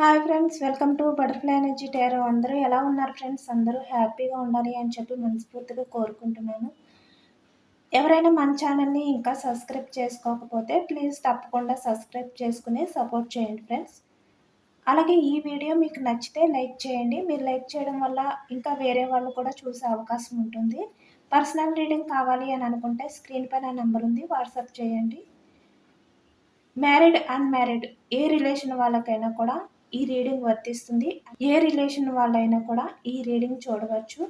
Hi friends, welcome to butterfly energy tarot. అందరూ ఎలా ఉన్నారు ఫ్రెండ్స్? అందరూ హ్యాపీగా ఉండాలి అని చెప్పి మనస్ఫూర్తిగా కోరుకుంటున్నాను. ఎవరైనా మన ఛానల్ని ఇంకా సబ్స్క్రైబ్ చేసుకోకపోతే ప్లీజ్ తప్పకుండా సబ్స్క్రైబ్ చేసుకుని సపోర్ట్ చేయండి ఫ్రెండ్స్. అలాగే ఈ వీడియో మీకు నచ్చితే లైక్ చేయండి. మీరు లైక్ చేయడం వల్ల ఇంకా వేరే వాళ్ళు కూడా చూసే అవకాశం ఉంటుంది. పర్సనల్ రీడింగ్ కావాలి అని అనుకుంటే స్క్రీన్ పైన నెంబర్ ఉంది, వాట్సాప్ చేయండి. మ్యారీడ్, అన్మ్యారీడ్ ఏ రిలేషన్ వాళ్ళకైనా కూడా ఈ రీడింగ్ వర్తిస్తుంది. ఏ రిలేషన్ వాళ్ళైనా కూడా ఈ రీడింగ్ చూడవచ్చు.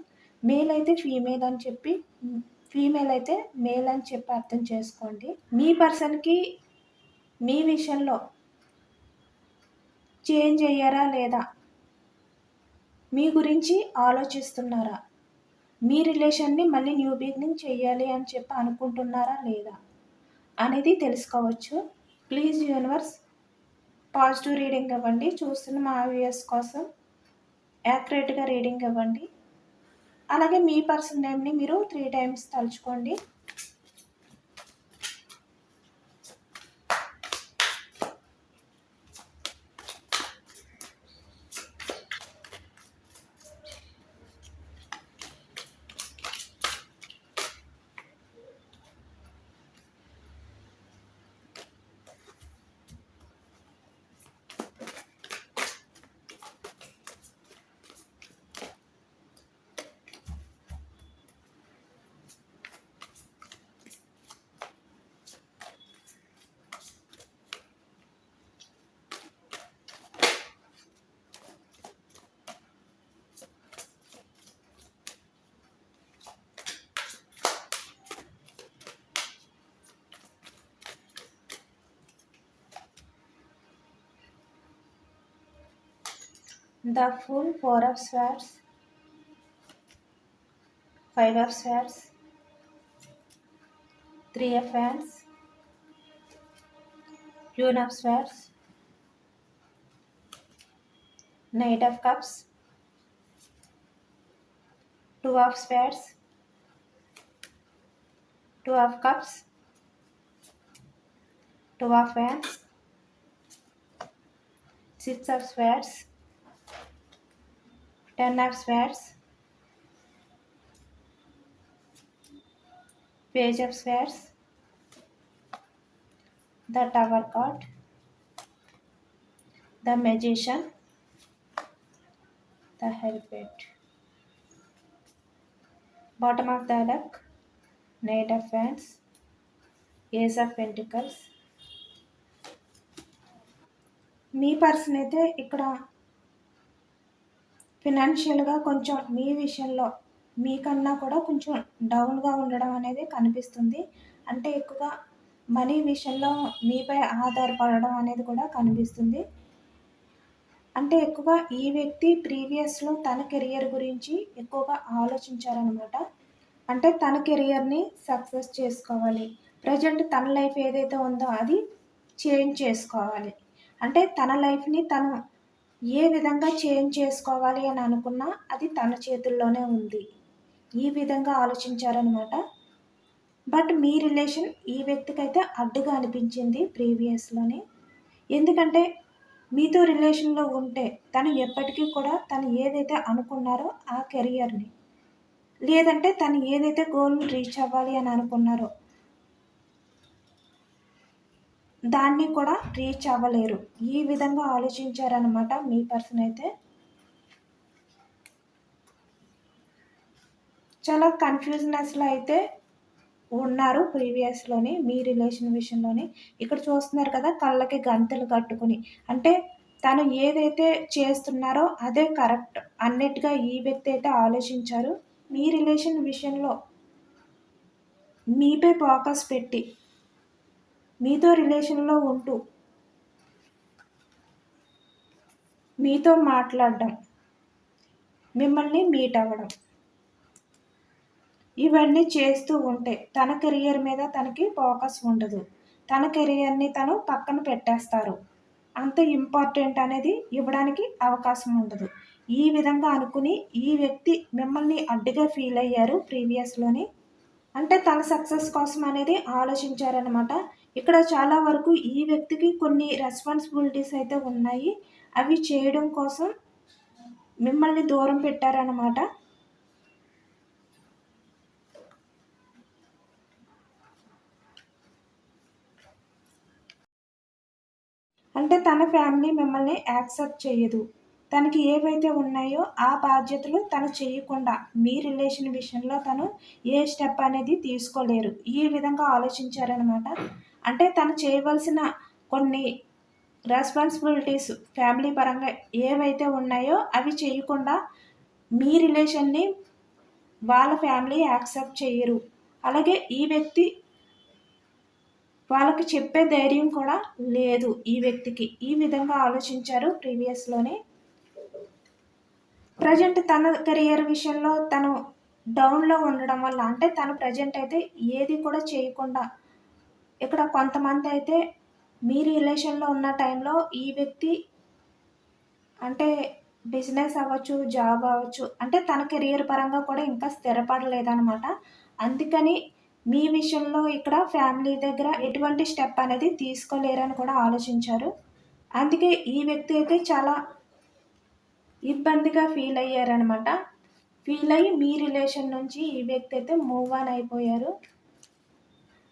మేల్ అయితే ఫీమేల్ అని చెప్పి, ఫీమేల్ అయితే మేల్ అని చెప్పి అర్థం చేసుకోండి. మీ పర్సన్కి మీ విషయంలో చేంజ్ అయ్యారా లేదా, మీ గురించి ఆలోచిస్తున్నారా, మీ రిలేషన్ని మళ్ళీ న్యూ బిగినింగ్ చేయాలి అని చెప్పి అనుకుంటున్నారా లేదా అనేది తెలుసుకోవచ్చు. ప్లీజ్ యూనివర్స్ పాజిటివ్ రీడింగ్ ఇవ్వండి. చూస్తున్న మా వ్యూయర్స్ కోసం యాక్యురేట్గా రీడింగ్ ఇవ్వండి. అలాగే మీ పర్సన్ నేమ్ని మీరు 3 టైమ్స్ తలుచుకోండి. The Fool, 4 of Swords, 5 of Swords, 3 of Wands, Queen of Swords, Knight of Cups, 2 of Swords, 2 of Cups, 2 of Wands, 6 of Swords, 10 of Swords, Page of Swords, the Tower card, the Magician, the Hermit. Bottom of the deck, Knight of Wands, Ace of Pentacles. Me person అయితే ఇక్కడ ఫినాన్షియల్గా కొంచెం మీ విషయంలో మీకన్నా కూడా కొంచెం డౌన్గా ఉండడం అనేది కనిపిస్తుంది. అంటే ఎక్కువగా మనీ విషయంలో మీపై ఆధారపడడం అనేది కూడా కనిపిస్తుంది. అంటే ఎక్కువగా ఈ వ్యక్తి ప్రీవియస్లో తన కెరియర్ గురించి ఎక్కువగా ఆలోచించారనమాట. అంటే తన కెరియర్ని సక్సెస్ చేసుకోవాలి, ప్రజెంట్ తన లైఫ్ ఏదైతే ఉందో అది చేంజ్ చేసుకోవాలి. అంటే తన లైఫ్ని తను ఏ విధంగా చేంజ్ చేసుకోవాలి అని అనుకున్నా అది తన చేతుల్లోనే ఉంది. ఈ విధంగా ఆలోచించారనమాట. బట్ మీ రిలేషన్ ఈ వ్యక్తికైతే అడ్డుగా అనిపించింది ప్రీవియస్లోనే. ఎందుకంటే మీతో రిలేషన్లో ఉంటే తను ఎప్పటికీ కూడా తను ఏదైతే అనుకున్నారో ఆ కెరియర్ని, లేదంటే తను ఏదైతే గోల్ని రీచ్ అవ్వాలి అని అనుకున్నారో దాన్ని కూడా రీచ్ అవ్వలేరు. ఈ విధంగా ఆలోచించారనమాట మీ పర్సన్ అయితే. చాలా కన్ఫ్యూజనెస్లో అయితే ఉన్నారు ప్రీవియస్లోని మీ రిలేషన్ విషయంలోని. ఇక్కడ చూస్తున్నారు కదా, కళ్ళకి గంతలు కట్టుకుని. అంటే తను ఏదైతే చేస్తున్నారో అదే కరెక్ట్ అన్నట్టుగా ఈ వ్యక్తి అయితే ఆలోచించారు. మీ రిలేషన్ విషయంలో మీపై ఫోకస్ పెట్టి మీతో రిలేషన్లో ఉంటూ మీతో మాట్లాడడం, మిమ్మల్ని మీట్ అవ్వడం, ఇవన్నీ చేస్తూ ఉంటే తన కెరియర్ మీద తనకి ఫోకస్ ఉండదు. తన కెరియర్ని తను పక్కన పెట్టేస్తారు. అంత ఇంపార్టెంట్ అనేది ఇవ్వడానికి అవకాశం ఉండదు. ఈ విధంగా అనుకుని ఈ వ్యక్తి మిమ్మల్ని అడ్డుగా ఫీల్ అయ్యారు ప్రీవియస్లోని. అంటే తన సక్సెస్ కోసం అనేది ఆలోచించారనమాట. ఇక్కడ చాలా వరకు ఈ వ్యక్తికి కొన్ని రెస్పాన్సిబిలిటీస్ అయితే ఉన్నాయి. అవి చేయడం కోసం మిమ్మల్ని దూరం పెట్టారన్నమాట. అంటే తన ఫ్యామిలీ మిమ్మల్ని యాక్సెప్ట్ చేయదు. తనకి ఏవైతే ఉన్నాయో ఆ బాధ్యతలు తను చేయకుండా మీ రిలేషన్ విషయంలో తను ఏ స్టెప్ అనేది తీసుకోలేరు. ఈ విధంగా ఆలోచించారనమాట. అంటే తను చేయవలసిన కొన్ని రెస్పాన్సిబిలిటీస్ ఫ్యామిలీ పరంగా ఏవైతే ఉన్నాయో అవి చేయకుండా మీ రిలేషన్ని వాళ్ళ ఫ్యామిలీ యాక్సెప్ట్ చేయరు. అలాగే ఈ వ్యక్తి వాళ్ళకి చెప్పే ధైర్యం కూడా లేదు ఈ వ్యక్తికి. ఈ విధంగా ఆలోచించారు ప్రీవియస్లోనే. ప్రజెంట్ తన కెరియర్ విషయంలో తను డౌన్లో ఉండడం వల్ల, అంటే తను ప్రజెంట్ అయితే ఏది కూడా చేయకుండా, ఇక్కడ కొంతమంది అయితే మీ రిలేషన్లో ఉన్న టైంలో ఈ వ్యక్తి అంటే బిజినెస్ అవ్వచ్చు, జాబ్ అవ్వచ్చు, అంటే తన కెరియర్ పరంగా కూడా ఇంకా స్థిరపడలేదనమాట. అందుకని మీ విషయంలో ఇక్కడ ఫ్యామిలీ దగ్గర ఎటువంటి స్టెప్ అనేది తీసుకోలేరని కూడా ఆలోచించారు. అందుకే ఈ వ్యక్తి అయితే చాలా ఇబ్బందిగా ఫీల్ అయ్యారనమాట. ఫీల్ అయ్యి మీ రిలేషన్ నుంచి ఈ వ్యక్తి అయితే మూవ్ ఆన్ అయిపోయారు.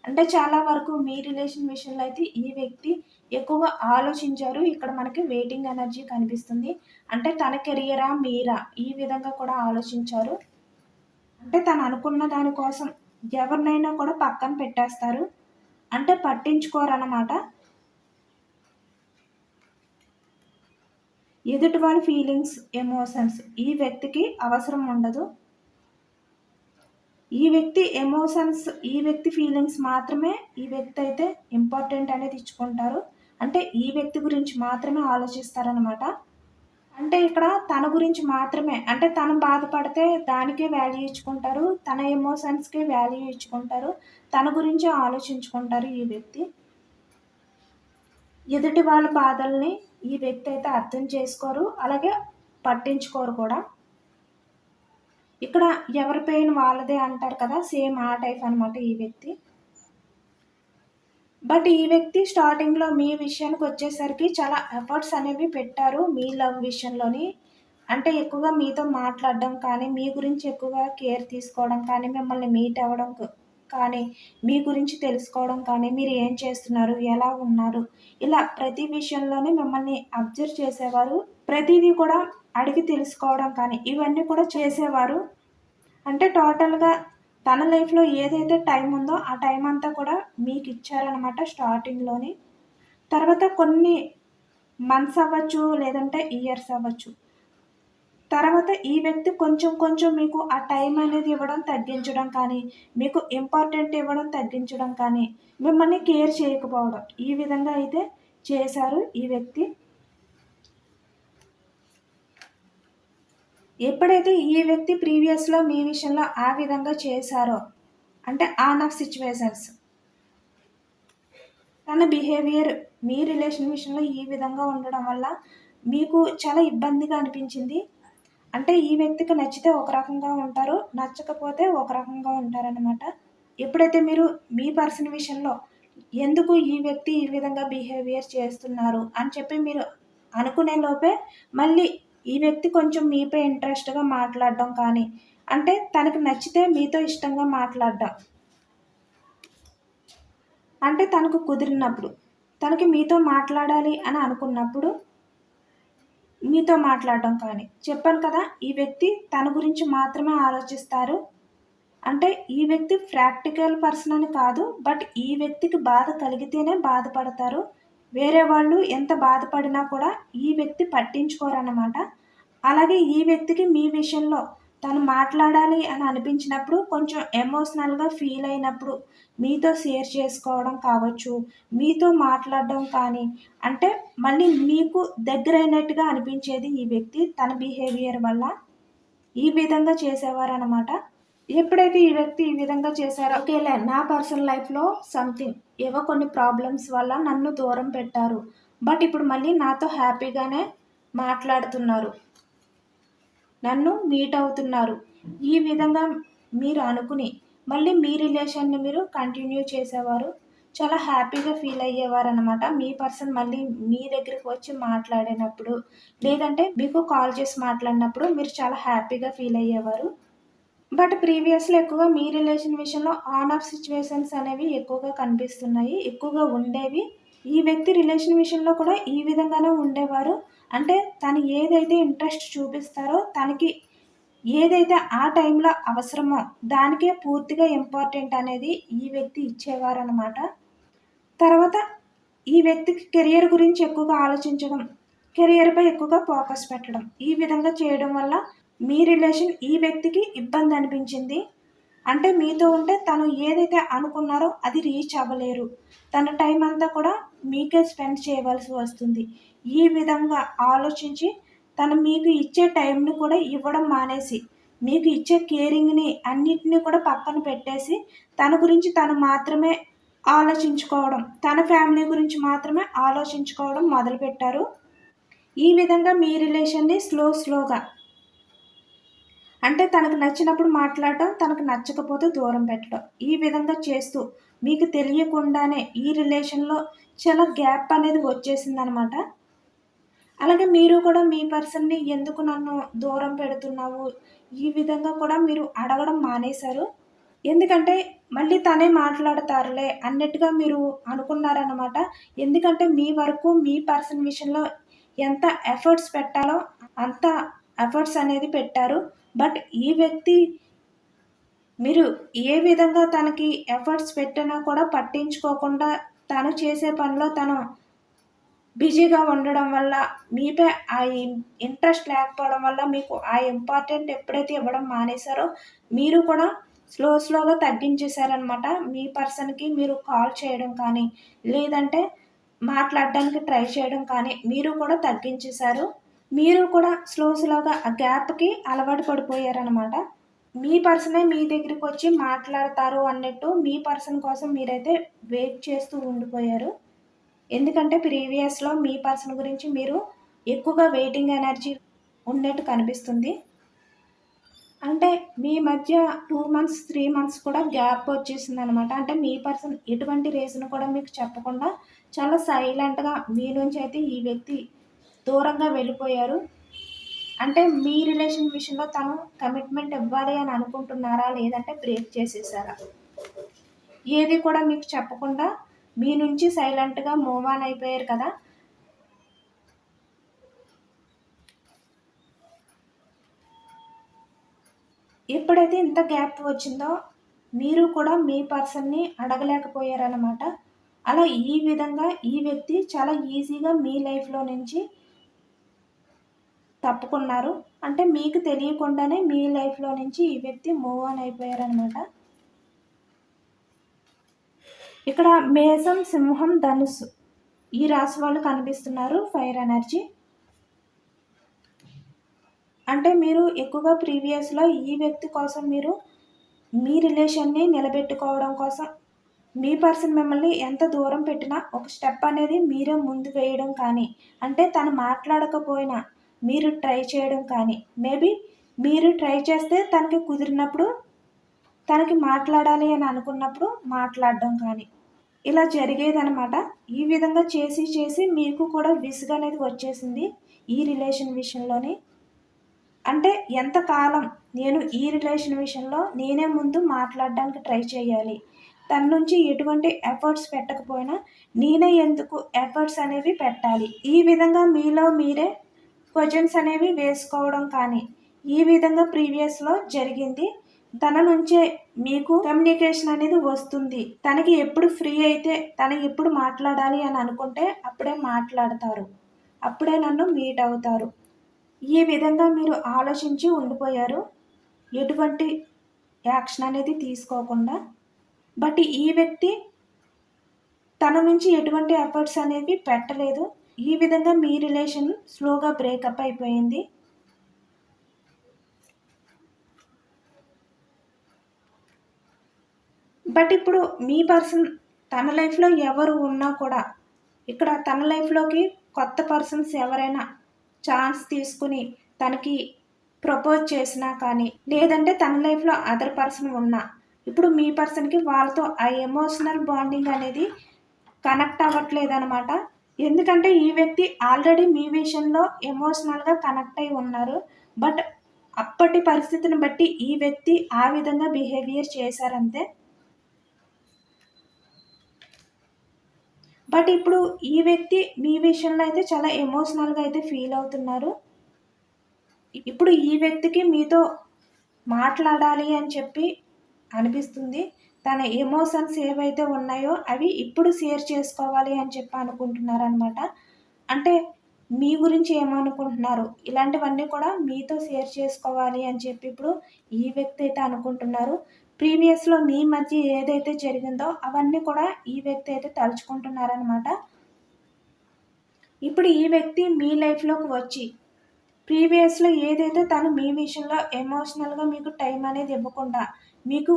అంటే చాలా వరకు మీ రిలేషన్ విషయంలో అయితే ఈ వ్యక్తి ఎక్కువగా ఆలోచించారు. ఇక్కడ మనకి వెయిటింగ్ ఎనర్జీ కనిపిస్తుంది. అంటే తన కెరియరా మీరా ఈ విధంగా కూడా ఆలోచించారు. అంటే తను అనుకున్న దానికోసం ఎవరినైనా కూడా పక్కన పెట్టేస్తారు. అంటే పట్టించుకోరన్నమాట. ఎదుటి వాళ్ళ ఫీలింగ్స్, ఎమోషన్స్ ఈ వ్యక్తికి అవసరం ఉండదు. ఈ వ్యక్తి ఎమోషన్స్, ఈ వ్యక్తి ఫీలింగ్స్ మాత్రమే ఈ వ్యక్తి అయితే ఇంపార్టెంట్ అనేది ఇచ్చుకుంటారు. అంటే ఈ వ్యక్తి గురించి మాత్రమే ఆలోచిస్తారనమాట. అంటే ఇక్కడ తన గురించి మాత్రమే, అంటే తను బాధపడితే దానికే వాల్యూ ఇచ్చుకుంటారు, తన ఎమోషన్స్కే వాల్యూ ఇచ్చుకుంటారు, తన గురించి ఆలోచించుకుంటారు ఈ వ్యక్తి. ఎదుటి వాళ్ళ బాధల్ని ఈ వ్యక్తి అయితే అర్థం చేసుకోరు, అలాగే పట్టించుకోరు కూడా. ఇక్కడ ఎవరి పెయిన్ వాళ్ళదే అంటారు కదా, సేమ్ ఆ టైప్ అనమాట ఈ వ్యక్తి. బట్ ఈ వ్యక్తి స్టార్టింగ్లో మీ విషయానికి వచ్చేసరికి చాలా ఎఫర్ట్స్ అనేవి పెట్టారు మీ లవ్ విషయంలోని. అంటే ఎక్కువగా మీతో మాట్లాడడం కానీ, మీ గురించి ఎక్కువగా కేర్ తీసుకోవడం కానీ, మిమ్మల్ని మీట్ అవ్వడం కానీ, మీ గురించి తెలుసుకోవడం కానీ, మీరు ఏం చేస్తున్నారు, ఎలా ఉన్నారు, ఇలా ప్రతి విషయంలోనే మిమ్మల్ని అబ్జర్వ్ చేసేవారు. ప్రతిదీ కూడా అడిగి తెలుసుకోవడం కానీ ఇవన్నీ కూడా చేసేవారు. అంటే టోటల్గా తన లైఫ్లో ఏదైతే టైం ఉందో ఆ టైం అంతా కూడా మీకు ఇచ్చారనమాట స్టార్టింగ్లోని. తర్వాత కొన్ని మంత్స్ అవ్వచ్చు, లేదంటే ఇయర్స్ అవ్వచ్చు, తర్వాత ఈ వ్యక్తి కొంచెం కొంచెం మీకు ఆ టైం అనేది ఇవ్వడం తగ్గించడం కానీ, మీకు ఇంపార్టెంట్ ఇవ్వడం తగ్గించడం కానీ, మిమ్మల్ని కేర్ చేయకపోవడం ఈ విధంగా అయితే చేశారు ఈ వ్యక్తి. ఎప్పుడైతే ఈ వ్యక్తి ప్రీవియస్లో మీ విషయంలో ఆ విధంగా చేశారో, అంటే ఆన్ ఆఫ్ సిచ్యువేషన్స్, తన బిహేవియర్ మీ రిలేషన్ విషయంలో ఈ విధంగా ఉండడం వల్ల మీకు చాలా ఇబ్బందిగా అనిపించింది. అంటే ఈ వ్యక్తికి నచ్చితే ఒక రకంగా ఉంటారు, నచ్చకపోతే ఒక రకంగా ఉంటారనమాట. ఎప్పుడైతే మీరు మీ పర్సన్ విషయంలో ఎందుకు ఈ వ్యక్తి ఈ విధంగా బిహేవియర్ చేస్తున్నారు అని చెప్పి మీరు అనుకునే లోపే మళ్ళీ ఈ వ్యక్తి కొంచెం మీపై ఇంట్రెస్ట్గా మాట్లాడడం కానీ, అంటే తనకు నచ్చితే మీతో ఇష్టంగా మాట్లాడడం, అంటే తనకు కుదిరినప్పుడు, తనకి మీతో మాట్లాడాలి అని అనుకున్నప్పుడు మీతో మాట్లాడడం కానీ. చెప్పాను కదా, ఈ వ్యక్తి తన గురించి మాత్రమే ఆలోచిస్తారు. అంటే ఈ వ్యక్తి ప్రాక్టికల్ పర్సన్ అని కాదు, బట్ ఈ వ్యక్తికి బాధ కలిగితేనే బాధపడతారు. వేరే వాళ్ళు ఎంత బాధపడినా కూడా ఈ వ్యక్తి పట్టించుకోరన్నమాట. అలాగే ఈ వ్యక్తికి మీ విషయంలో తను మాట్లాడాలి అని అనిపించినప్పుడు, కొంచెం ఎమోషనల్గా ఫీల్ అయినప్పుడు మీతో షేర్ చేసుకోవడం కావచ్చు, మీతో మాట్లాడడం కానీ, అంటే మళ్ళీ మీకు దగ్గరైనట్టుగా అనిపించేది ఈ వ్యక్తి తన బిహేవియర్ వల్ల. ఈ విధంగా చేసేవారనమాట. ఎప్పుడైతే ఈ వ్యక్తి ఈ విధంగా చేశారో, ఓకేలే నా పర్సనల్ లైఫ్లో సంథింగ్ ఏవో కొన్ని ప్రాబ్లమ్స్ వల్ల నన్ను దూరం పెట్టారు, బట్ ఇప్పుడు మళ్ళీ నాతో హ్యాపీగానే మాట్లాడుతున్నారు, నన్ను మీట్ అవుతున్నారు, ఈ విధంగా మీరు అనుకుని మళ్ళీ మీ రిలేషన్ని మీరు కంటిన్యూ చేసేవారు. చాలా హ్యాపీగా ఫీల్ అయ్యేవారనమాట. మీ పర్సన్ మళ్ళీ మీ దగ్గరికి వచ్చి మాట్లాడినప్పుడు, లేదంటే మీకు కాల్ చేసి మాట్లాడినప్పుడు మీరు చాలా హ్యాపీగా ఫీల్ అయ్యేవారు. బట్ ప్రీవియస్‌లో ఎక్కువగా మీ రిలేషన్ విషయంలో ఆన్ ఆఫ్ సిట్యుయేషన్స్ అనేవి ఎక్కువగా కనిపిస్తున్నాయి. ఎక్కువగా ఉండేవి. ఈ వ్యక్తి రిలేషన్ విషయంలో కూడా ఈ విధంగానే ఉండేవారు. అంటే తను ఏదైతే ఇంట్రెస్ట్ చూపిస్తారో, తనకి ఏదైతే ఆ టైంలో అవసరమో దానికే పూర్తిగా ఇంపార్టెంట్ అనేది ఈ వ్యక్తి ఇచ్చేవారనమాట. తర్వాత ఈ వ్యక్తికి కెరియర్ గురించి ఎక్కువగా ఆలోచించడం, కెరియర్‌పై ఎక్కువగా ఫోకస్ పెట్టడం. ఈ విధంగా చేయడం వల్ల మీ రిలేషన్ ఈ వ్యక్తికి ఇబ్బంది అనిపించింది. అంటే మీతో ఉంటే తను ఏదైతే అనుకున్నారో అది రీచ్ అవ్వలేరు. తన టైం అంతా కూడా మీకే స్పెండ్ చేయవలసి వస్తుంది. ఈ విధంగా ఆలోచించి తను మీకు ఇచ్చే టైంని కూడా ఇవ్వడం మానేసి, మీకు ఇచ్చే కేరింగ్‌ని అన్నిటిని కూడా పక్కన పెట్టేసి, తన గురించి తను మాత్రమే ఆలోచించుకోవడం, తన ఫ్యామిలీ గురించి మాత్రమే ఆలోచించుకోవడం మొదలుపెట్టారు. ఈ విధంగా మీ రిలేషన్‌ని స్లోగా అంటే తనకు నచ్చినప్పుడు మాట్లాడటం, తనకు నచ్చకపోతే దూరం పెట్టడం. ఈ విధంగా చేస్తూ మీకు తెలియకుండానే ఈ రిలేషన్‌లో చాలా గ్యాప్ అనేది వచ్చేసిందనమాట. అలాగే మీరు కూడా మీ పర్సన్‌ని ఎందుకు నన్ను దూరం పెడుతున్నావు? ఈ విధంగా కూడా మీరు అడగడం మానేశారు. ఎందుకంటే మళ్ళీ తనే మాట్లాడతారులే అన్నట్టుగా మీరు అనుకున్నారనమాట. ఎందుకంటే మీ వరకు మీ పర్సన్ విషయంలో ఎంత ఎఫర్ట్స్ పెట్టాలో అంత ఎఫర్ట్స్ అనేది పెట్టారు. బట్ ఈ వ్యక్తి మీరు ఏ విధంగా తనకి ఎఫర్ట్స్ పెట్టినా కూడా పట్టించుకోకుండా తను చేసే పనిలో తను బిజీగా ఉండడం వల్ల మీపై ఆ ఇంట్రెస్ట్ లేకపోవడం వల్ల మీకు ఆ ఇంపార్టెంట్ ఎప్పుడైతే ఇవ్వడం మానేశారో మీరు కూడా స్లోగా తగ్గించేశారనమాట. మీ పర్సన్‌కి మీరు కాల్ చేయడం కానీ, లేదంటే మాట్లాడడానికి ట్రై చేయడం కానీ మీరు కూడా తగ్గించేశారు. మీరు కూడా స్లోగా ఆ గ్యాప్‌కి అలవాటు పడిపోయారనమాట. మీ పర్సనే మీ దగ్గరికొచ్చి మాట్లాడతారు అన్నట్టు మీ పర్సన్ కోసం మీరైతే వెయిట్ చేస్తూ ఉండిపోయారు. ఎందుకంటే ప్రీవియస్‌లో మీ పర్సన్ గురించి మీరు ఎక్కువగా వెయిటింగ్ ఎనర్జీ ఉన్నట్టు కనిపిస్తుంది. అంటే మీ మధ్య 2 మంత్స్, 3 మంత్స్ కూడా గ్యాప్ వచ్చేసిందనమాట. అంటే మీ పర్సన్ ఎటువంటి రీజన్ కూడా మీకు చెప్పకుండా చాలా సైలెంట్‌గా మీ నుంచయితే ఈ వ్యక్తి దూరంగా వెళ్ళిపోయారు. అంటే మీ రిలేషన్ విషయంలో తను కమిట్మెంట్ ఇవ్వాలి అని అనుకుంటున్నారా? లేదంటే బ్రేక్ చేసేసారా? ఏది కూడా మీకు చెప్పకుండా మీ నుంచి సైలెంట్‌గా మూవ్ ఆన్ అయిపోయారు కదా! ఎప్పుడైతే ఇంత గ్యాప్ వచ్చిందో మీరు కూడా మీ పర్సన్‌ని అడగలేకపోయారనమాట. అలా ఈ విధంగా ఈ వ్యక్తి చాలా ఈజీగా మీ లైఫ్‌లో నుంచి తప్పుకున్నారు. అంటే మీకు తెలియకుండానే మీ లైఫ్‌లో నుంచి ఈ వ్యక్తి మూవ్ ఆన్ అయిపోయారనమాట. ఇక్కడ మేషం, సింహం, ధనుస్సు ఈ రాశి వాళ్ళు కనిపిస్తున్నారు. Fire energy. అంటే మీరు ఎక్కువగా ప్రీవియస్‌లో ఈ వ్యక్తి కోసం మీరు మీ రిలేషన్‌ని నిలబెట్టుకోవడం కోసం మీ పర్సన్ మిమ్మల్ని ఎంత దూరం పెట్టినా ఒక స్టెప్ అనేది మీరే ముందు వేయడం కానీ, అంటే తను మాట్లాడకపోయినా మీరు ట్రై చేయడం కానీ, మేబీ మీరు ట్రై చేస్తే తనకి కుదిరినప్పుడు, తనకి మాట్లాడాలి అని అనుకున్నప్పుడు మాట్లాడడం కానీ, ఇలా జరిగేదనమాట. ఈ విధంగా చేసి మీకు కూడా విసుగనేది వచ్చేసింది ఈ రిలేషన్ విషయంలోని. అంటే ఎంతకాలం నేను ఈ రిలేషన్ విషయంలో నేనే ముందు మాట్లాడడానికి ట్రై చేయాలి. తన నుంచి ఎటువంటి ఎఫర్ట్స్ పెట్టకపోయినా నేనే ఎందుకు ఎఫర్ట్స్ అనేవి పెట్టాలి. ఈ విధంగా మీలో మీరే క్వెషన్స్ అనేవి వేసుకోవడం కానీ, ఈ విధంగా ప్రీవియస్‌లో జరిగింది. తన నుంచే మీకు కమ్యూనికేషన్ అనేది వస్తుంది. తనకి ఎప్పుడు ఫ్రీ అయితే, తను ఎప్పుడు మాట్లాడాలి అని అనుకుంటే అప్పుడే మాట్లాడతారు. అప్పుడే నన్ను మీట్ అవుతారు. ఈ విధంగా మీరు ఆలోచించి ఉండిపోయారు. ఎటువంటి యాక్షన్ అనేది తీసుకోకుండా. బట్ ఈ వ్యక్తి తన నుంచి ఎటువంటి ఎఫర్ట్స్ అనేవి పెట్టలేదు. ఈ విధంగా మీ రిలేషన్ స్లోగా బ్రేకప్ అయిపోయింది. బట్ ఇప్పుడు మీ పర్సన్ తన లైఫ్‌లో ఎవరు ఉన్నా కూడా, ఇక్కడ తన లైఫ్‌లోకి కొత్త పర్సన్స్ ఎవరైనా ఛాన్స్ తీసుకొని తనకి ప్రపోజ్ చేసినా కానీ, లేదంటే తన లైఫ్‌లో అదర్ పర్సన్ ఉన్నా, ఇప్పుడు మీ పర్సన్‌కి వాళ్ళతో ఆ ఎమోషనల్ బాండింగ్ అనేది కనెక్ట్ అవ్వట్లేదనమాట. ఎందుకంటే ఈ వ్యక్తి ఆల్రెడీ మీ విషయంలో ఎమోషనల్‌గా కనెక్ట్ అయ్యి ఉన్నారు. బట్ అప్పటి పరిస్థితిని బట్టి ఈ వ్యక్తి ఆ విధంగా బిహేవియర్ చేశారంతే. బట్ ఇప్పుడు ఈ వ్యక్తి మీ విషయంలో అయితే చాలా ఎమోషనల్‌గా అయితే ఫీల్ అవుతున్నారు. ఇప్పుడు ఈ వ్యక్తికి మీతో మాట్లాడాలి అని చెప్పి అనిపిస్తుంది. తన ఎమోషన్స్ ఏవైతే ఉన్నాయో అవి ఇప్పుడు షేర్ చేసుకోవాలి అని చెప్పి అనుకుంటున్నారనమాట. అంటే మీ గురించి ఏమనుకుంటున్నారు? ఇలాంటివన్నీ కూడా మీతో షేర్ చేసుకోవాలి అని చెప్పి ఇప్పుడు ఈ వ్యక్తి అయితే అనుకుంటున్నారు. ప్రీవియస్‌లో మీ మధ్య ఏదైతే జరిగిందో అవన్నీ కూడా ఈ వ్యక్తి అయితే తలుచుకుంటున్నారనమాట. ఇప్పుడు ఈ వ్యక్తి మీ లైఫ్‌లోకి వచ్చి ప్రీవియస్‌లో ఏదైతే తను మీ విషయంలో ఎమోషనల్‌గా మీకు టైం అనేది ఇవ్వకుండా, మీకు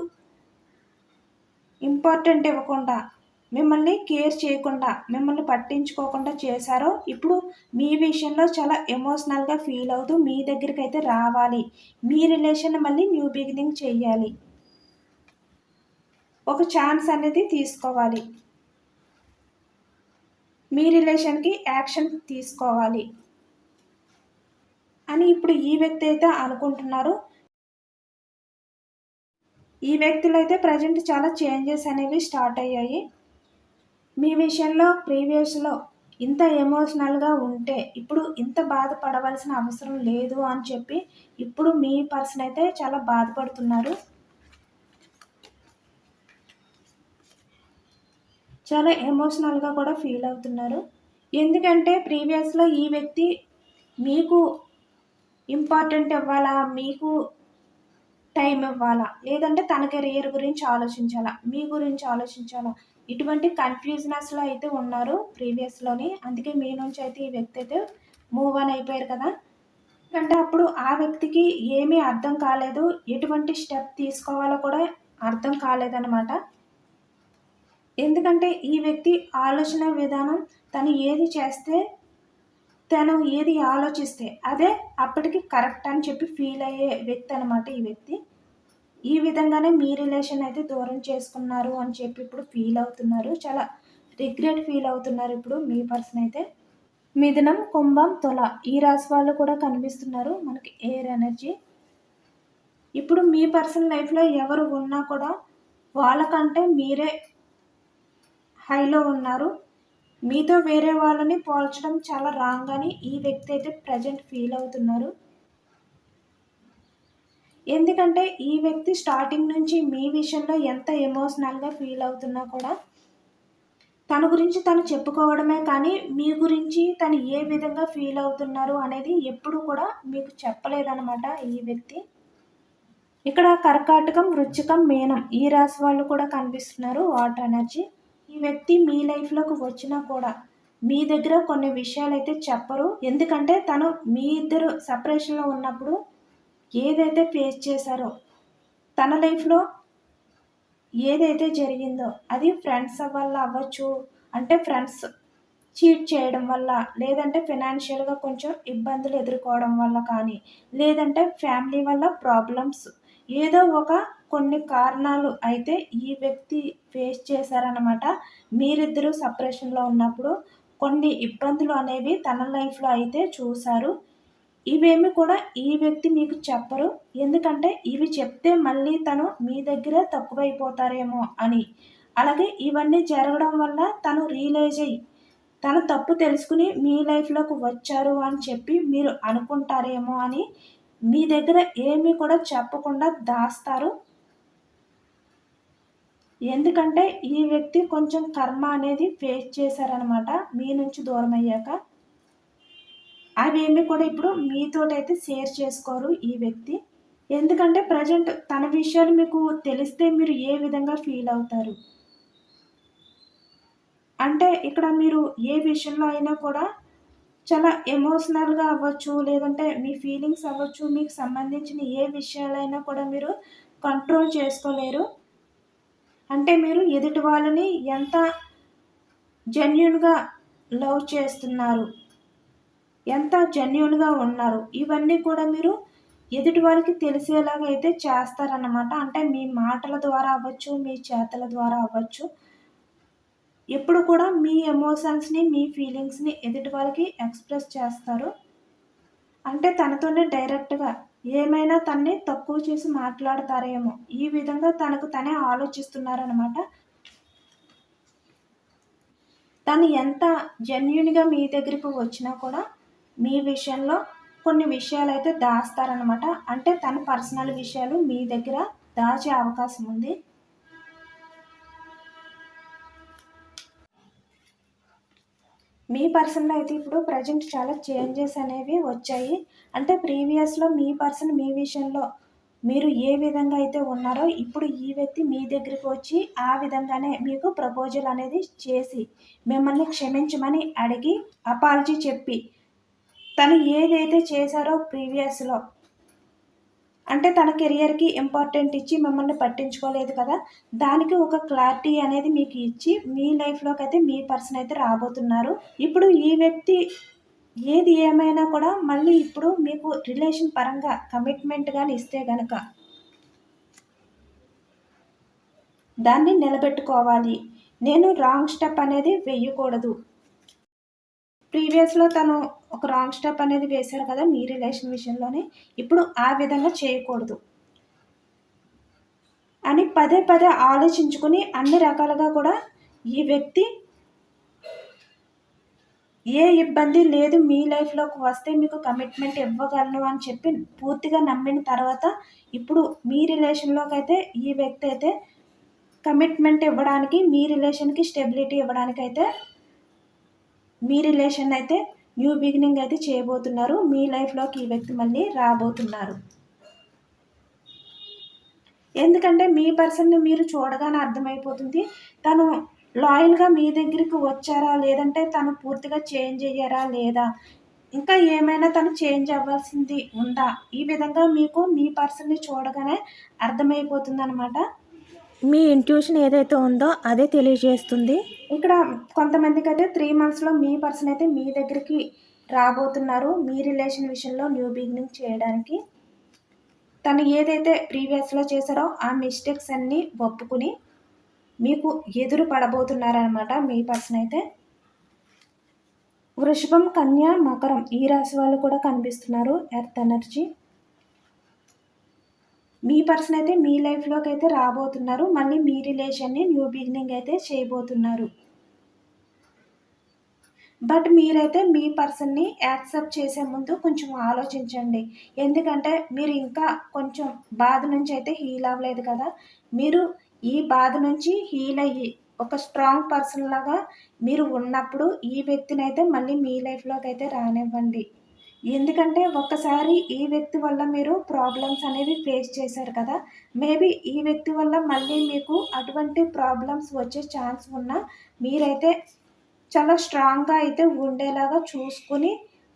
ఇంపార్టెంట్ ఇవ్వకుండా, మిమ్మల్ని కేర్ చేయకుండా, మిమ్మల్ని పట్టించుకోకుండా చేశారో, ఇప్పుడు మీ విషయంలో చాలా ఎమోషనల్‌గా ఫీల్ అవుతూ మీ దగ్గరికైతే రావాలి. మీ రిలేషన్ మళ్ళీ న్యూ బిగినింగ్ చెయ్యాలి. ఒక ఛాన్స్ అనేది తీసుకోవాలి. మీ రిలేషన్‌కి యాక్షన్ తీసుకోవాలి అని ఇప్పుడు ఈ వ్యక్తి అయితే అనుకుంటున్నారు. ఈ వ్యక్తిలో అయితే ప్రెజెంట్ చాలా చేంజెస్ అనేవి స్టార్ట్ అయ్యాయి. మీ విషయంలో ప్రీవియస్‌లో ఇంత ఎమోషనల్‌గా ఉంటే, ఇప్పుడు ఇంత బాధపడవలసిన అవసరం లేదు అని చెప్పి, ఇప్పుడు మీ పర్సన్ అయితే చాలా బాధపడుతున్నారు. చాలా ఎమోషనల్‌గా కూడా ఫీల్ అవుతున్నారు. ఎందుకంటే ప్రీవియస్‌లో ఈ వ్యక్తి మీకు ఇంపార్టెంట్ ఇవ్వాలా, మీకు టైం ఇవ్వాలా, లేదంటే తన కెరియర్ గురించి ఆలోచించాలా, మీ గురించి ఆలోచించాలా, ఇటువంటి కన్‌ఫ్యూజనెస్‌లో అయితే ఉన్నారు ప్రీవియస్‌లోని. అందుకే మీ నుంచి అయితే ఈ వ్యక్తి అయితే మూవ్ ఆన్ అయిపోయారు కదా! అంటే అప్పుడు ఆ వ్యక్తికి ఏమీ అర్థం కాలేదు. ఎటువంటి స్టెప్ తీసుకోవాలో కూడా అర్థం కాలేదనమాట. ఎందుకంటే ఈ వ్యక్తి ఆలోచన విధానం తను ఏది చేస్తే, తను ఏది ఆలోచిస్తే అదే అప్పటికి కరెక్ట్ అని చెప్పి ఫీల్ అయ్యే వ్యక్తి అనమాట ఈ వ్యక్తి. ఈ విధంగానే మీ రిలేషన్ అయితే దూరం చేసుకున్నారు అని చెప్పి ఇప్పుడు ఫీల్ అవుతున్నారు. చాలా రిగ్రెట్ ఫీల్ అవుతున్నారు ఇప్పుడు మీ పర్సన్ అయితే. మిథునం, కుంభం, తుల ఈ రాశి వాళ్ళు కూడా కనిపిస్తున్నారు మనకి ఎయిర్ ఎనర్జీ. ఇప్పుడు మీ పర్సన్ లైఫ్‌లో ఎవరు ఉన్నా కూడా వాళ్ళకంటే మీరే హైలో ఉన్నారు. మీతో వేరే వాళ్ళని పోల్చడం చాలా రాంగ్ అని ఈ వ్యక్తి అయితే ప్రెజెంట్ ఫీల్ అవుతున్నారు. ఎందుకంటే ఈ వ్యక్తి స్టార్టింగ్ నుంచి మీ విషయంలో ఎంత ఎమోషనల్‌గా ఫీల్ అవుతున్నా కూడా తన గురించి తను చెప్పుకోవడమే కానీ, మీ గురించి తను ఏ విధంగా ఫీల్ అవుతున్నారు అనేది ఎప్పుడు కూడా మీకు చెప్పలేదనమాట ఈ వ్యక్తి. ఇక్కడ కర్కాటకం, వృశ్చికం, మీనం ఈ రాశి వాళ్ళు కూడా కనిపిస్తున్నారు వాటర్ ఎనర్జీ. ఈ వ్యక్తి మీ లైఫ్‌లోకి వచ్చినా కూడా మీ దగ్గర కొన్ని విషయాలైతే చెప్పరు. ఎందుకంటే తను మీ ఇద్దరు సెపరేషన్‌లో ఉన్నప్పుడు ఏదైతే ఫేస్ చేశారో, తన లైఫ్‌లో ఏదైతే జరిగిందో అది ఫ్రెండ్స్ వల్ల అవ్వచ్చు. అంటే ఫ్రెండ్స్ చీట్ చేయడం వల్ల, లేదంటే ఫినాన్షియల్‌గా కొంచెం ఇబ్బందులు ఎదుర్కోవడం వల్ల కానీ, లేదంటే ఫ్యామిలీ వల్ల ప్రాబ్లమ్స్ ఏదో ఒక కొన్ని కారణాలు అయితే ఈ వ్యక్తి ఫేస్ చేశారనమాట. మీరిద్దరూ సెపరేషన్‌లో ఉన్నప్పుడు కొన్ని ఇబ్బందులు అనేవి తన లైఫ్‌లో అయితే చూసారు. ఇవేమి కూడా ఈ వ్యక్తి మీకు చెప్పరు. ఎందుకంటే ఇవి చెప్తే మళ్ళీ తను మీ దగ్గర తక్కువైపోతారేమో అని. అలాగే ఇవన్నీ జరగడం వల్ల తను రియలైజ్ అయ్యి, తన తప్పు తెలుసుకుని మీ లైఫ్‌లోకి వచ్చారు అని చెప్పి మీరు అనుకుంటారేమో అని మీ దగ్గర ఏమీ కూడా చెప్పకుండా దాస్తారు. ఎందుకంటే ఈ వ్యక్తి కొంచెం కర్మ అనేది ఫేస్ చేశారనమాట మీ నుంచి దూరమయ్యాక. అవేమీ కూడా ఇప్పుడు మీతోటైతే షేర్ చేసుకోరు ఈ వ్యక్తి. ఎందుకంటే ప్రెజెంట్ తన విషయాలు మీకు తెలిస్తే మీరు ఏ విధంగా ఫీల్ అవుతారు? అంటే ఇక్కడ మీరు ఏ విషయంలో అయినా కూడా చాలా ఎమోషనల్‌గా అవ్వచ్చు, లేదంటే మీ ఫీలింగ్స్ అవ్వచ్చు, మీకు సంబంధించిన ఏ విషయాలైనా కూడా మీరు కంట్రోల్ చేసుకోలేరు. అంటే మీరు ఎదుటి వాళ్ళని ఎంత జెన్యూన్‌గా లవ్ చేస్తున్నారు, ఎంత జెన్యూన్‌గా ఉన్నారు, ఇవన్నీ కూడా మీరు ఎదుటి వాళ్ళకి తెలిసేలాగా అయితే చేస్తారన్నమాట. అంటే మీ మాటల ద్వారా అవ్వచ్చు, మీ చేతల ద్వారా అవ్వచ్చు. ఎప్పుడు కూడా మీ ఎమోషన్స్‌ని, మీ ఫీలింగ్స్‌ని ఎదుటి వాళ్ళకి ఎక్స్‌ప్రెస్ చేస్తారు. అంటే తనతోనే డైరెక్ట్‌గా ఏమైనా తనని తక్కువ చేసి మాట్లాడతారేమో! ఈ విధంగా తనకు తనే ఆలోచిస్తున్నారనమాట. తను ఎంత జెన్యూన్‌గా మీ దగ్గరికి వచ్చినా కూడా మీ విషయంలో కొన్ని విషయాలైతే దాస్తారనమాట. అంటే తన పర్సనల్ విషయాలు మీ దగ్గర దాచే అవకాశం ఉంది. మీ పర్సన్‌లో అయితే ఇప్పుడు ప్రెజెంట్ చాలా చేంజెస్ అనేవి వచ్చాయి. అంటే ప్రీవియస్‌లో మీ పర్సన్ మీ విషయంలో మీరు ఏ విధంగా అయితే ఉన్నారో, ఇప్పుడు ఈ వ్యక్తి మీ దగ్గరికి వచ్చి ఆ విధంగానే మీకు ప్రపోజల్ అనేది చేసి, మిమ్మల్ని క్షమించమని అడిగి, అపాలజీ చెప్పి, తను ఏదైతే చేశారో ప్రీవియస్‌లో అంటే తన కెరియర్‌కి ఇంపార్టెంట్ ఇచ్చి మిమ్మల్ని పట్టించుకోలేదు కదా! దానికి ఒక క్లారిటీ అనేది మీకు ఇచ్చి, మీ లైఫ్‌లోకైతే మీ పర్సన్ అయితే రాబోతున్నారు. ఇప్పుడు ఈ వ్యక్తి ఏది ఏమైనా కూడా మళ్ళీ ఇప్పుడు మీకు రిలేషన్ పరంగా కమిట్మెంట్ గాని ఇస్తే గనక దాన్ని నిలబెట్టుకోవాలి. నేను రాంగ్ స్టెప్ అనేది వేయకూడదు. ప్రీవియస్‌లో తను ఒక రాంగ్ స్టెప్ అనేది వేశారు కదా! మీ రిలేషన్ విషయంలోనే. ఇప్పుడు ఆ విధంగా చేయకూడదు అని పదే పదే ఆలోచించుకొని అన్ని రకాలుగా కూడా ఈ వ్యక్తి ఏ ఇబ్బంది లేదు, మీ లైఫ్‌లోకి వస్తే మీకు కమిట్మెంట్ ఇవ్వగలను అని చెప్పి పూర్తిగా నమ్మిన తర్వాత ఇప్పుడు మీ రిలేషన్‌లోకైతే ఈ వ్యక్తి అయితే కమిట్మెంట్ ఇవ్వడానికి, మీ రిలేషన్‌కి స్టెబిలిటీ ఇవ్వడానికైతే మీ రిలేషన్ అయితే న్యూ బిగినింగ్ అయితే చేయబోతున్నారు. మీ లైఫ్‌లోకి ఈ వ్యక్తి మళ్ళీ రాబోతున్నారు. ఎందుకంటే మీ పర్సన్‌ని మీరు చూడగానే అర్థమైపోతుంది. తను లాయల్‌గా మీ దగ్గరికి వచ్చారా? లేదంటే తను పూర్తిగా చేంజ్ అయ్యారా? లేదా? ఇంకా ఏమైనా తను చేంజ్ అవ్వాల్సింది ఉందా? ఈ విధంగా మీకు మీ పర్సన్‌ని చూడగానే అర్థమైపోతుందనమాట. మీ ఇంట్యూషన్ ఏదైతే ఉందో అదే తెలియజేస్తుంది. ఇక్కడ కొంతమందికైతే 3 మంత్స్‌లో మీ పర్సన్ అయితే మీ దగ్గరికి రాబోతున్నారు. మీ రిలేషన్ విషయంలో న్యూ బిగినింగ్ చేయడానికి. తను ఏదైతే ప్రీవియస్‌లో చేశారో ఆ మిస్టేక్స్ అన్నీ ఒప్పుకుని మీకు ఎదురు పడబోతున్నారనమాట మీ పర్సన్ అయితే. వృషభం, కన్య, మకరం ఈ రాశి వాళ్ళు కూడా కనిపిస్తున్నారు ఎర్త్ ఎనర్జీ. మీ పర్సన్ అయితే మీ లైఫ్‌లోకి అయితే రాబోతున్నారు. మళ్ళీ మీ రిలేషన్‌ని న్యూ బిగినింగ్ అయితే చేయబోతున్నారు. బట్ మీరైతే మీ పర్సన్‌ని యాక్సెప్ట్ చేసే ముందు కొంచెం ఆలోచించండి. ఎందుకంటే మీరు ఇంకా కొంచెం బాధ నుంచి అయితే హీల్ అవ్వలేదు కదా! మీరు ఈ బాధ నుంచి హీల్ అయ్యి ఒక స్ట్రాంగ్ పర్సన్‌లాగా మీరు ఉన్నప్పుడు ఈ వ్యక్తినైతే మళ్ళీ మీ లైఫ్‌లోకైతే రానివ్వండి. ఎందుకంటే ఒక్కసారి ఈ వ్యక్తి వల్ల మీరు ప్రాబ్లమ్స్ అనేవి ఫేస్ చేశారు కదా! మేబీ ఈ వ్యక్తి వల్ల మళ్ళీ మీకు అటువంటి ప్రాబ్లమ్స్ వచ్చే ఛాన్స్ ఉన్నా మీరైతే చాలా స్ట్రాంగ్‌గా అయితే ఉండేలాగా చూసుకొని,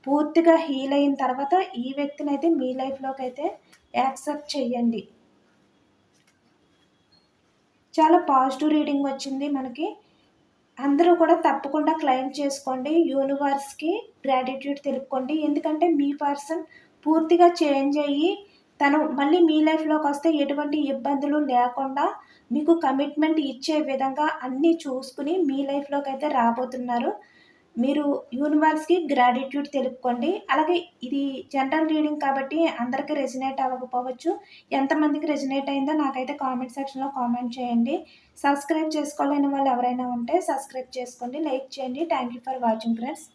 పూర్తిగా హీల్ అయిన తర్వాత ఈ వ్యక్తినైతే మీ లైఫ్‌లోకైతే యాక్సెప్ట్ చేయండి. చాలా పాజిటివ్ రీడింగ్ వచ్చింది మనకి. అందరూ కూడా తప్పకుండా క్లెయిమ్ చేసుకోండి. యూనివర్స్‌కి గ్రాటిట్యూడ్ తెలుపుకోండి. ఎందుకంటే మీ పర్సన్ పూర్తిగా చేంజ్ అయ్యి, తను మళ్ళీ మీ లైఫ్‌లోకొస్తే ఎటువంటి ఇబ్బందులు లేకుండా మీకు కమిట్మెంట్ ఇచ్చే విధంగా అన్నీ చూసుకొని మీ లైఫ్‌లోకైతే రాబోతున్నారు. మీరు యూనివర్స్‌కి గ్రాటిట్యూడ్ తెలుపుకోండి. అలాగే ఇది జనరల్ రీడింగ్ కాబట్టి అందరికి రెజొనేట్ అవ్వకపోవచ్చు. ఎంతమందికి రెజొనేట్ అయిందో నాకైతే కామెంట్ సెక్షన్‌లో కామెంట్ చేయండి. సబ్స్క్రైబ్ చేసుకోలేని వాళ్ళు ఎవరైనా ఉంటే సబ్స్క్రైబ్ చేసుకోండి. లైక్ చేయండి. Thank you for watching friends.